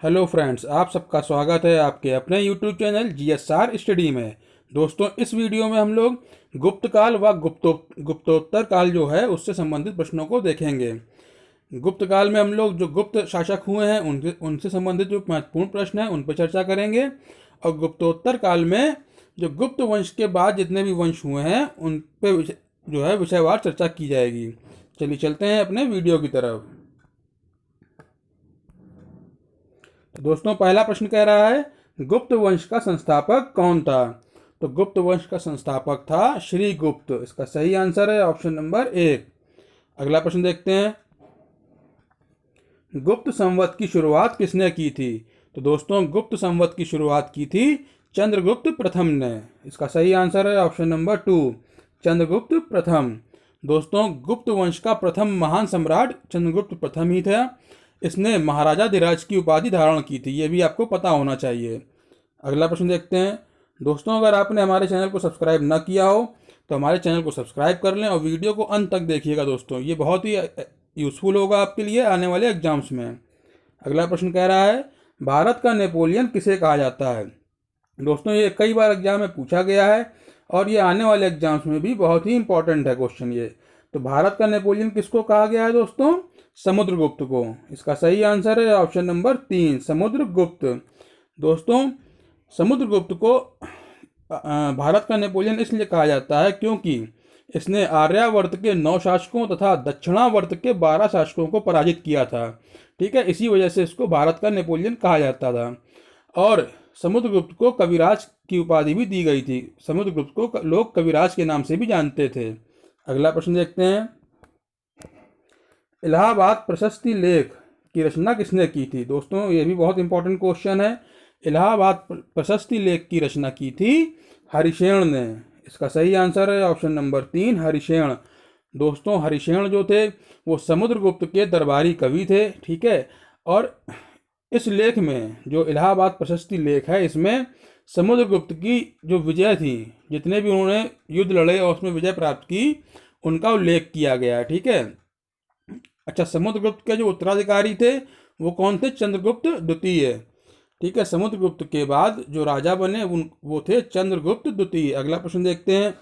Hello friends, आप सबका स्वागत है आपके अपने यूट्यूब चैनल जीएसआर स्टडी में। दोस्तों, इस वीडियो में हम लोग गुप्त काल व गुप्तोत्तर काल जो है उससे संबंधित प्रश्नों को देखेंगे। गुप्त काल में हम लोग जो गुप्त शासक हुए हैं उनके उनसे संबंधित जो महत्वपूर्ण प्रश्न हैं उन पर चर्चा करेंगे, और गुप्तोत्तर काल में जो गुप्त वंश के बाद जितने भी वंश हुए हैं उन पे जो है विषयवार चर्चा की जाएगी। चलिए चलते हैं अपने वीडियो की तरफ। तो दोस्तों, पहला प्रश्न कह रहा है गुप्त वंश का संस्थापक कौन था। तो गुप्त वंश का संस्थापक था श्री गुप्त। इसका सही आंसर है ऑप्शन नंबर 1। अगला प्रश्न देखते हैं, गुप्त संवत की शुरुआत किसने की थी। तो दोस्तों, गुप्त संवत की शुरुआत की थी चंद्रगुप्त प्रथम ने। इसका सही आंसर है ऑप्शन नंबर 2, चंद्रगुप्त प्रथम। दोस्तों, गुप्त वंश का प्रथम महान सम्राट चंद्रगुप्त प्रथम ही था। इसने महाराजा धीराज की उपाधि धारण की थी, ये भी आपको पता होना चाहिए। अगला प्रश्न देखते हैं। दोस्तों, अगर आपने हमारे चैनल को सब्सक्राइब न किया हो तो हमारे चैनल को सब्सक्राइब कर लें और वीडियो को अंत तक देखिएगा। दोस्तों, ये बहुत ही यूज़फुल होगा आपके लिए आने वाले एग्जाम्स में। अगला प्रश्न कह रहा है भारत का नेपोलियन किसे कहा जाता है। दोस्तों, ये कई बार एग्जाम में पूछा गया है और ये आने वाले एग्जाम्स में भी बहुत ही इंपॉर्टेंट है क्वेश्चन ये। तो भारत का नेपोलियन किसको कहा गया है दोस्तों? समुद्रगुप्त को। इसका सही आंसर है ऑप्शन नंबर 3, समुद्रगुप्त। दोस्तों, समुद्रगुप्त को भारत का नेपोलियन इसलिए कहा जाता है क्योंकि इसने आर्यावर्त के 9 शासकों तथा दक्षिणावर्त के 12 शासकों को पराजित किया था। ठीक है, इसी वजह से इसको भारत का नेपोलियन कहा जाता था। और समुद्रगुप्त को कविराज की उपाधि भी दी गई थी। समुद्रगुप्त को लोग कविराज के नाम से भी जानते थे। अगला प्रश्न देखते हैं, इलाहाबाद प्रशस्ति लेख की रचना किसने की थी। दोस्तों, ये भी बहुत इंपॉर्टेंट क्वेश्चन है। इलाहाबाद प्रशस्ति लेख की रचना की थी हरिशेन ने। इसका सही आंसर है ऑप्शन नंबर 3, हरिशेन। दोस्तों, हरिशेन जो थे वो समुद्रगुप्त के दरबारी कवि थे। ठीक है, और इस लेख में जो इलाहाबाद प्रशस्ति लेख है इसमें समुद्रगुप्त की जो विजय थी, जितने भी उन्होंने युद्ध लड़े और उसमें विजय प्राप्त की, उनका उल्लेख किया गया है। ठीक है। अच्छा, समुद्रगुप्त के जो उत्तराधिकारी थे वो कौन थे? चंद्रगुप्त द्वितीय। ठीक है, समुद्रगुप्त के बाद जो राजा बने वो थे चंद्रगुप्त द्वितीय। अगला प्रश्न देखते हैं,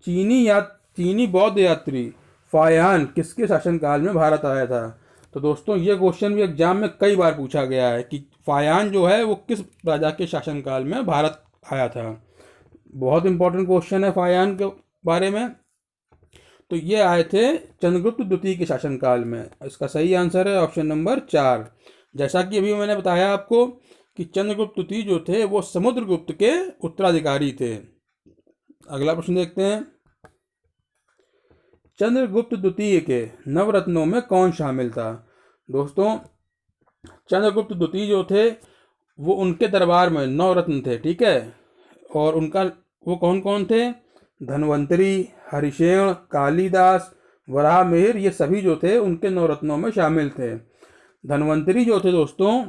चीनी बौद्ध यात्री फायान किसके शासनकाल में भारत आया था। तो दोस्तों, ये क्वेश्चन भी एग्जाम में कई बार पूछा गया है कि फायान जो है वो किस राजा के शासनकाल में भारत आया था। बहुत इंपॉर्टेंट क्वेश्चन है फायान के बारे में। तो ये आए थे चंद्रगुप्त द्वितीय के शासनकाल में। इसका सही आंसर है ऑप्शन नंबर 4। जैसा कि अभी मैंने बताया आपको कि चंद्रगुप्त द्वितीय जो थे वो समुद्रगुप्त के उत्तराधिकारी थे। अगला प्रश्न देखते हैं, चंद्रगुप्त द्वितीय के नवरत्नों में कौन शामिल था। दोस्तों, चंद्रगुप्त द्वितीय जो थे वो उनके दरबार में 9 रत्न थे। ठीक है, और उनका वो कौन कौन थे? धन्वंतरी, हरिशेन, कालिदास, वराहमिहिर, ये सभी जो थे उनके 9 रत्नों में शामिल थे। धन्वंतरी जो थे दोस्तों,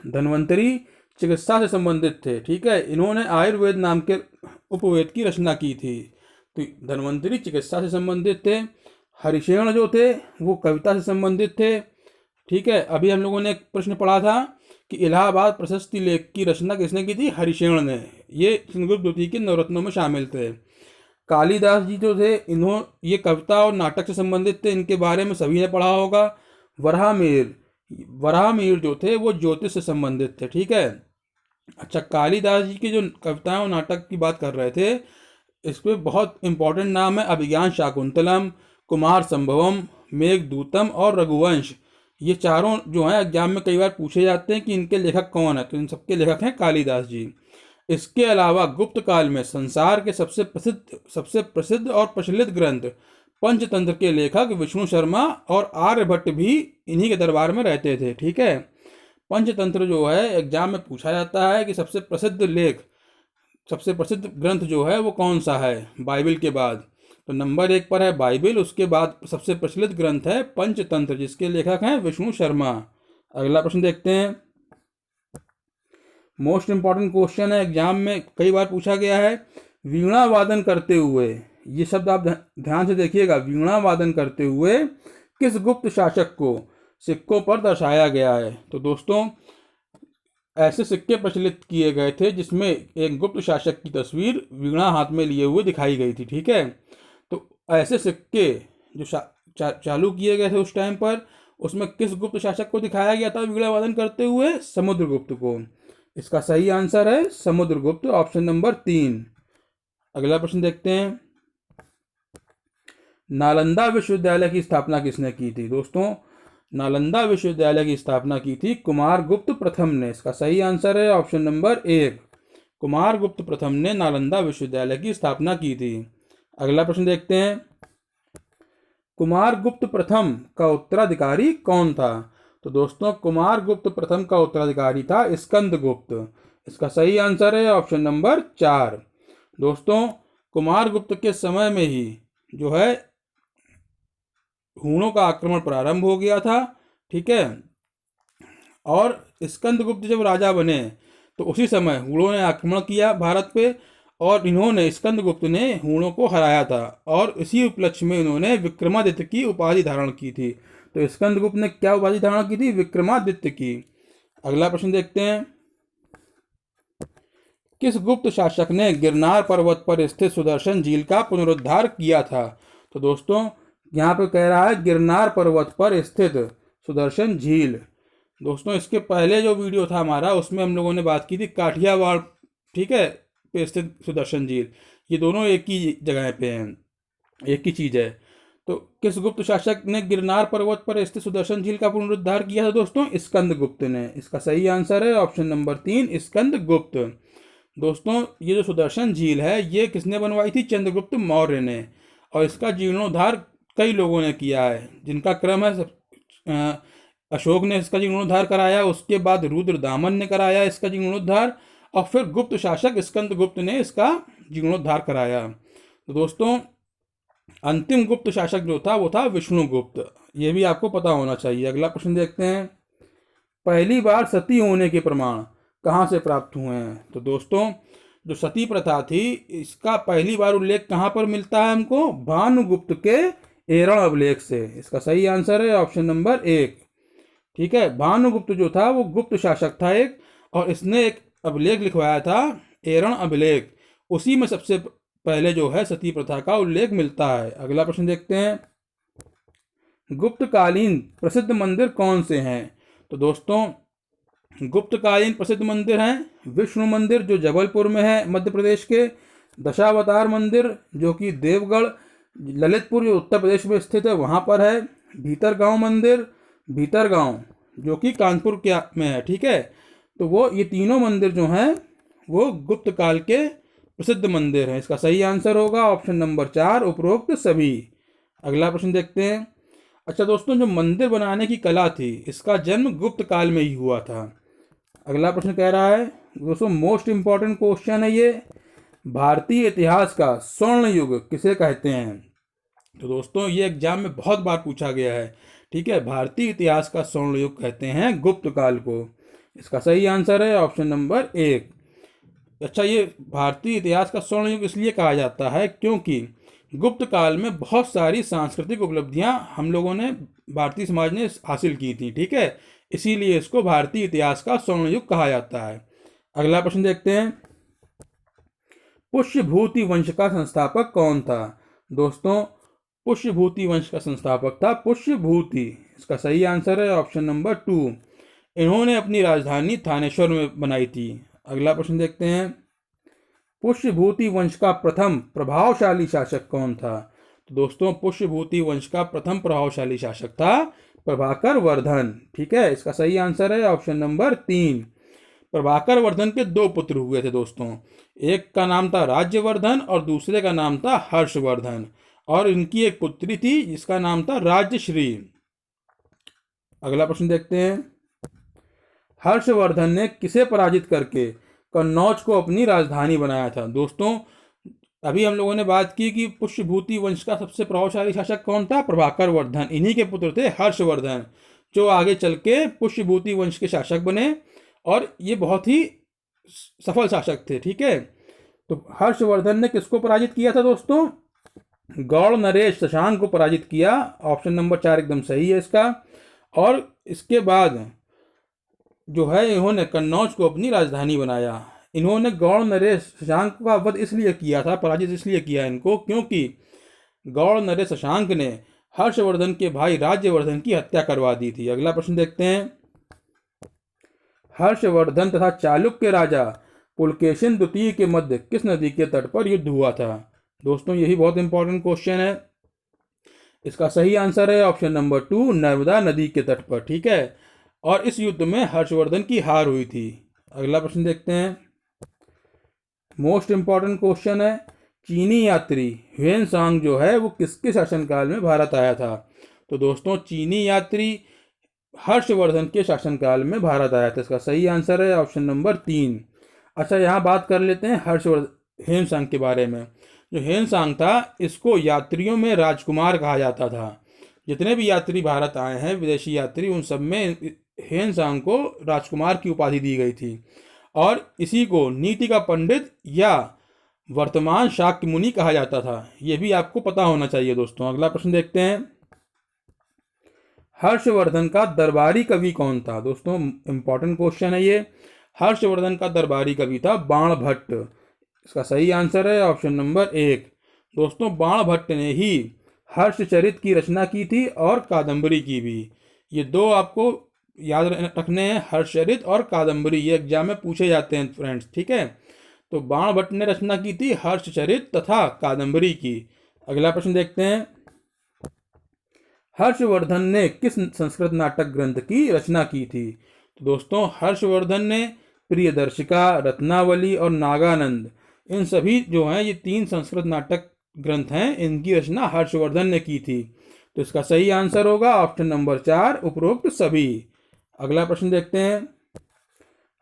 धन्वंतरी चिकित्सा से संबंधित थे। ठीक है, इन्होंने आयुर्वेद नाम के उपवेद की रचना की थी। तो धन्वंतरी चिकित्सा से संबंधित थे। हरिशेन जो थे वो कविता से संबंधित थे। ठीक है, अभी हम लोगों ने एक प्रश्न पढ़ा था कि इलाहाबाद प्रशस्ति लेख की रचना किसने की थी? हरिशेन ने। ये चंद्रगुप्त द्वितीय के नवरत्नों में शामिल थे। कालिदास जी जो थे ये कविता और नाटक से संबंधित थे, इनके बारे में सभी ने पढ़ा होगा। वराहमिहिर जो थे वो ज्योतिष से संबंधित थे। ठीक है। अच्छा, कालिदास जी की जो कविताएं और नाटक की बात कर रहे थे, इस पे बहुत इंपॉर्टेंट नाम है अभिज्ञान शाकुंतलम, कुमार संभवम, मेघदूतम और रघुवंश। ये चारों जो हैं एग्जाम में कई बार पूछे जाते हैं कि इनके लेखक कौन है, तो इन सबके लेखक हैं कालिदास जी। इसके अलावा गुप्त काल में संसार के सबसे प्रसिद्ध और प्रचलित ग्रंथ पंचतंत्र के लेखक विष्णु शर्मा और आर्यभट्ट भी इन्हीं के दरबार में रहते थे। ठीक है, पंचतंत्र जो है एग्जाम में पूछा जाता है कि सबसे प्रसिद्ध ग्रंथ जो है वो कौन सा है बाइबल के बाद। तो नंबर 1 पर है बाइबल, उसके बाद सबसे प्रचलित ग्रंथ है पंचतंत्र, जिसके लेखक हैं विष्णु शर्मा। अगला प्रश्न देखते हैं, मोस्ट इंपॉर्टेंट क्वेश्चन है, एग्जाम में कई बार पूछा गया है। वीणा वादन करते हुए, ये शब्द आप ध्यान से देखिएगा, वीणा वादन करते हुए किस गुप्त शासक को सिक्कों पर दर्शाया गया है। तो दोस्तों ऐसे सिक्के प्रचलित किए गए थे जिसमें एक गुप्त शासक की तस्वीर वीणा हाथ में लिए हुए दिखाई गई थी, ठीक है। तो ऐसे सिक्के जो चालू किए गए थे उस टाइम पर, उसमें किस गुप्त शासक को दिखाया गया था वीणा वादन करते हुए? समुद्रगुप्त को। इसका सही आंसर है समुद्रगुप्त, ऑप्शन नंबर 3। अगला प्रश्न देखते हैं, नालंदा विश्वविद्यालय की स्थापना किसने की थी? दोस्तों नालंदा विश्वविद्यालय की स्थापना की थी कुमारगुप्त प्रथम ने। इसका सही आंसर है ऑप्शन नंबर 1, कुमारगुप्त प्रथम ने नालंदा विश्वविद्यालय की स्थापना की थी। अगला प्रश्न देखते हैं, कुमारगुप्त प्रथम का उत्तराधिकारी कौन था? तो दोस्तों कुमारगुप्त प्रथम का उत्तराधिकारी था स्कंदगुप्त। इसका सही आंसर है ऑप्शन नंबर 4। दोस्तों कुमारगुप्त के समय में ही जो है हूणों का आक्रमण प्रारंभ हो गया था, ठीक है। और स्कंदगुप्त जब राजा बने तो उसी समय हूणों ने आक्रमण किया भारत पे, और इन्होंने स्कंदगुप्त ने हूणों को हराया था, और इसी उपलक्ष्य में इन्होंने विक्रमादित्य की उपाधि धारण की थी। तो स्कंदगुप्त ने क्या उपाधि धारण की थी? विक्रमादित्य की। अगला प्रश्न देखते हैं, किस गुप्त शासक ने गिरनार पर्वत पर स्थित सुदर्शन झील का पुनरुद्धार किया था? तो दोस्तों यहाँ पे कह रहा है गिरनार पर्वत पर स्थित सुदर्शन झील। दोस्तों इसके पहले जो वीडियो था हमारा उसमें हम लोगों ने बात की थी काठियावाड़, ठीक है, पे स्थित सुदर्शन झील। ये दोनों एक ही जगह पे हैं, एक ही चीज है। तो किस गुप्त शासक ने गिरनार पर्वत पर स्थित सुदर्शन झील का पुनरुद्धार किया था? दोस्तों स्कंदगुप्त ने। इसका सही आंसर है ऑप्शन नंबर 3, स्कंदगुप्त। दोस्तों ये जो सुदर्शन झील है ये किसने बनवाई थी? चंद्रगुप्त मौर्य ने। और इसका जीर्णोद्धार कई लोगों ने किया है, जिनका क्रम है अशोक ने इसका जीर्णोद्धार कराया, उसके बाद रुद्रदामन ने कराया इसका जीर्णोद्धार, और फिर गुप्त शासक स्कंदगुप्त ने इसका जीर्णोद्धार कराया। तो दोस्तों अंतिम गुप्त शासक जो था वो था विष्णुगुप्त। ये भी आपको पता होना चाहिए। अगला प्रश्न देखते हैं, पहली बार सती होने के प्रमाण कहाँ से प्राप्त हुए हैं? तो दोस्तों जो सती प्रथा थी इसका पहली बार उल्लेख कहाँ पर मिलता है हमको? भानुगुप्त के एरण अभिलेख से। इसका सही आंसर है ऑप्शन नंबर 1, ठीक है। भानुगुप्त जो था वो गुप्त शासक था एक, और इसने एक अभिलेख लिखवाया था एरण अभिलेख, उसी में सबसे पहले जो है सती प्रथा का उल्लेख मिलता है। अगला प्रश्न देखते हैं, गुप्तकालीन प्रसिद्ध मंदिर कौन से हैं? तो दोस्तों गुप्तकालीन प्रसिद्ध मंदिर हैं विष्णु मंदिर जो जबलपुर में है मध्य प्रदेश के, दशावतार मंदिर जो कि देवगढ़ ललितपुर जो उत्तर प्रदेश में स्थित है वहाँ पर है, भीतरगांव मंदिर भीतरगांव जो कि कानपुर के में है, ठीक है। तो वो ये तीनों मंदिर जो हैं वो गुप्त काल के प्रसिद्ध मंदिर हैं। इसका सही आंसर होगा ऑप्शन नंबर 4, उपरोक्त सभी। अगला प्रश्न देखते हैं, अच्छा दोस्तों जो मंदिर बनाने की कला थी इसका जन्म गुप्त काल में ही हुआ था। अगला प्रश्न कह रहा है, दोस्तों मोस्ट इंपॉर्टेंट क्वेश्चन है ये, भारतीय इतिहास का स्वर्ण युग किसे कहते हैं? तो दोस्तों ये एग्जाम में बहुत बार पूछा गया है, ठीक है। भारतीय इतिहास का स्वर्ण युग कहते हैं गुप्त काल को। इसका सही आंसर है ऑप्शन नंबर 1। अच्छा ये भारतीय इतिहास का स्वर्ण युग इसलिए कहा जाता है क्योंकि गुप्त काल में बहुत सारी सांस्कृतिक उपलब्धियां हम लोगों ने, भारतीय समाज ने हासिल की थी, ठीक है। इसीलिए इसको भारतीय इतिहास का स्वर्ण युग कहा जाता है। अगला प्रश्न देखते हैं, पुष्यभूति वंश का संस्थापक कौन था? दोस्तों पुष्यभूति वंश का संस्थापक था पुष्यभूति। इसका सही आंसर है ऑप्शन नंबर 2। इन्होंने अपनी राजधानी थानेश्वर में बनाई थी। अगला प्रश्न देखते हैं, पुष्यभूति वंश का प्रथम प्रभावशाली शासक कौन था? तो दोस्तों पुष्यभूति वंश का प्रथम प्रभावशाली शासक था प्रभाकर वर्धन, ठीक है। इसका सही आंसर है ऑप्शन नंबर 3। प्रभाकर वर्धन के 2 पुत्र हुए थे दोस्तों, एक का नाम था राज्यवर्धन और दूसरे का नाम था हर्षवर्धन, और इनकी एक पुत्री थी जिसका नाम था राज्यश्री। अगला प्रश्न देखते हैं, हर्षवर्धन ने किसे पराजित करके कन्नौज को अपनी राजधानी बनाया था? दोस्तों अभी हम लोगों ने बात की कि पुष्यभूति वंश का सबसे प्रभावशाली शासक कौन था? प्रभाकर वर्धन। इन्हीं के पुत्र थे हर्षवर्धन जो आगे चल के पुष्यभूति वंश के शासक बने, और ये बहुत ही सफल शासक थे, ठीक है। तो हर्षवर्धन ने किसको पराजित किया था दोस्तों? गौड़ नरेश शशांक को पराजित किया। ऑप्शन नंबर 4 एकदम सही है इसका। और इसके बाद जो है इन्होंने कन्नौज को अपनी राजधानी बनाया। इन्होंने गौड़ नरेश शशांक का वध इसलिए किया था, पराजित इसलिए किया इनको, क्योंकि गौड़ नरेश शशांक ने हर्षवर्धन के भाई राज्यवर्धन की हत्या करवा दी थी। अगला प्रश्न देखते हैं, हर्षवर्धन तथा चालुक्य राजा पुलकेशिन द्वितीय के मध्य किस नदी के तट पर युद्ध हुआ था? दोस्तों यही बहुत इंपॉर्टेंट क्वेश्चन है। इसका सही आंसर है ऑप्शन नंबर 2, नर्मदा नदी के तट पर। ठीक है, और इस युद्ध में हर्षवर्धन की हार हुई थी। अगला प्रश्न देखते हैं, मोस्ट इंपॉर्टेंट क्वेश्चन है, चीनी यात्री ह्वेनसांग जो है वो किसके शासनकाल में भारत आया था? तो दोस्तों चीनी यात्री हर्षवर्धन के शासनकाल में भारत आया था। इसका सही आंसर है ऑप्शन नंबर 3। अच्छा, यहाँ बात कर लेते हैं ह्वेनसांग के बारे में। जो ह्वेनसांग था इसको यात्रियों में राजकुमार कहा जाता था। जितने भी यात्री भारत आए हैं विदेशी यात्री, उन सब में ह्वेनसांग को राजकुमार की उपाधि दी गई थी, और इसी को नीति का पंडित या वर्तमान शाक्य मुनि कहा जाता था। यह भी आपको पता होना चाहिए दोस्तों। अगला प्रश्न देखते हैं, हर्षवर्धन का दरबारी कवि कौन था? दोस्तों इंपॉर्टेंट क्वेश्चन है ये। हर्षवर्धन का दरबारी कवि था बाणभट्ट। इसका सही आंसर है ऑप्शन नंबर 1। दोस्तों बाणभट्ट ने ही हर्षचरित की रचना की थी और कादंबरी की भी। ये दो आपको याद रखने हैं, हर्षचरित और कादंबरी, ये एग्जाम में पूछे जाते हैं फ्रेंड्स। ठीक है, तो बाणभट्ट ने रचना की थी हर्षचरित तथा कादंबरी की। अगला प्रश्न देखते हैं, हर्षवर्धन ने किस संस्कृत नाटक ग्रंथ की रचना की थी? तो दोस्तों हर्षवर्धन ने प्रियदर्शिका, रत्नावली और नागानंद, इन सभी जो हैं ये 3 संस्कृत नाटक ग्रंथ हैं, इनकी रचना हर्षवर्धन ने की थी। तो इसका सही आंसर होगा ऑप्शन नंबर 4, उपरोक्त सभी। अगला प्रश्न देखते हैं,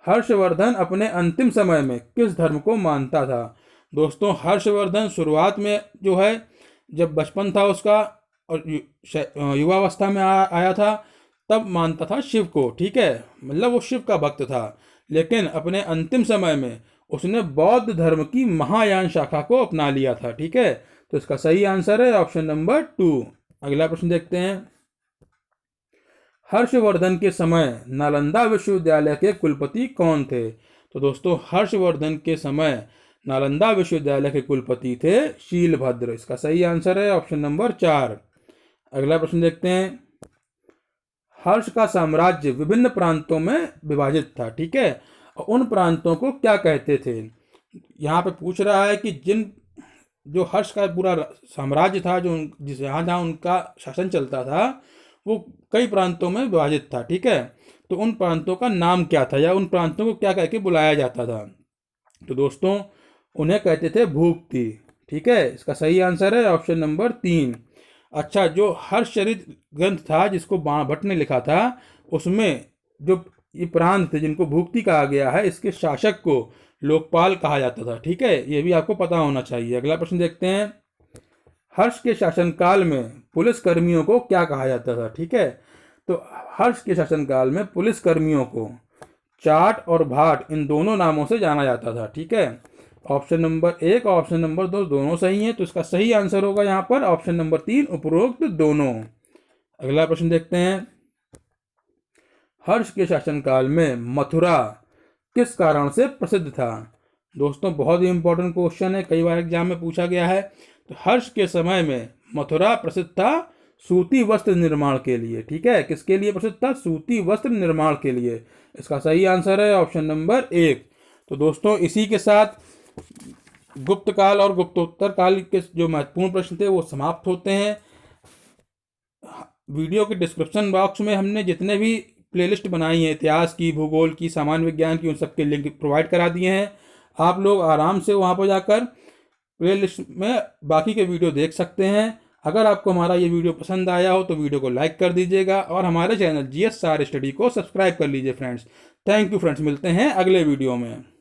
हर्षवर्धन अपने अंतिम समय में किस धर्म को मानता था? दोस्तों हर्षवर्धन शुरुआत में जो है जब बचपन था उसका और युवावस्था में आया था तब मानता था शिव को। ठीक है, मतलब वो शिव का भक्त था। लेकिन अपने अंतिम समय में उसने बौद्ध धर्म की महायान शाखा को अपना लिया था। ठीक है, तो इसका सही आंसर है ऑप्शन नंबर 2। अगला प्रश्न देखते हैं, हर्षवर्धन के समय नालंदा विश्वविद्यालय के कुलपति कौन थे? तो दोस्तों हर्षवर्धन के समय नालंदा विश्वविद्यालय के कुलपति थे शीलभद्र। इसका सही आंसर है ऑप्शन नंबर 4। अगला प्रश्न देखते हैं, हर्ष का साम्राज्य विभिन्न प्रांतों में विभाजित था। ठीक है, और उन प्रांतों को क्या कहते थे? यहाँ पे पूछ रहा है कि जो हर्ष का पूरा साम्राज्य था, जो जहाँ जहाँ उनका शासन चलता था, वो कई प्रांतों में विभाजित था। ठीक है, तो उन प्रांतों का नाम क्या था या उन प्रांतों को क्या कह के बुलाया जाता था? तो दोस्तों उन्हें कहते थे भूपति। ठीक है, इसका सही आंसर है ऑप्शन नंबर 3। अच्छा, जो हर्षचरित ग्रंथ था जिसको बाणभट्ट ने लिखा था, उसमें जो ये प्रांत थे जिनको भूपति कहा गया है, इसके शासक को लोकपाल कहा जाता था। ठीक है, ये भी आपको पता होना चाहिए। अगला प्रश्न देखते हैं, हर्ष के शासनकाल में पुलिस कर्मियों को क्या कहा जाता था? ठीक है, तो हर्ष के शासनकाल में पुलिस कर्मियों को चाट और भाट इन दोनों नामों से जाना जाता था। ठीक है, ऑप्शन नंबर 1 और ऑप्शन नंबर 2 दोनों सही हैं, तो इसका सही आंसर होगा यहाँ पर ऑप्शन नंबर 3, उपरोक्त दोनों। अगला प्रश्न देखते हैं, हर्ष के शासनकाल में मथुरा किस कारण से प्रसिद्ध था? दोस्तों बहुत ही इंपॉर्टेंट क्वेश्चन है, कई बार एग्जाम में पूछा गया है। तो हर्ष के समय में मथुरा प्रसिद्ध था सूती वस्त्र निर्माण के लिए। ठीक है, किसके लिए प्रसिद्ध था? सूती वस्त्र निर्माण के लिए। इसका सही आंसर है ऑप्शन नंबर 1। तो दोस्तों इसी के साथ गुप्त काल और गुप्तोत्तर काल के जो महत्वपूर्ण प्रश्न थे वो समाप्त होते हैं। वीडियो के डिस्क्रिप्शन बॉक्स में हमने जितने भी प्लेलिस्ट बनाई है, इतिहास की, भूगोल की, सामान्य विज्ञान की, उन सब के लिंक प्रोवाइड करा दिए हैं। आप लोग आराम से वहाँ पर जाकर प्लेलिस्ट में बाकी के वीडियो देख सकते हैं। अगर आपको हमारा ये वीडियो पसंद आया हो तो वीडियो को लाइक कर दीजिएगा और हमारे चैनल GS स्टार स्टडी को सब्सक्राइब कर लीजिए फ्रेंड्स। थैंक यू फ्रेंड्स, मिलते हैं अगले वीडियो में।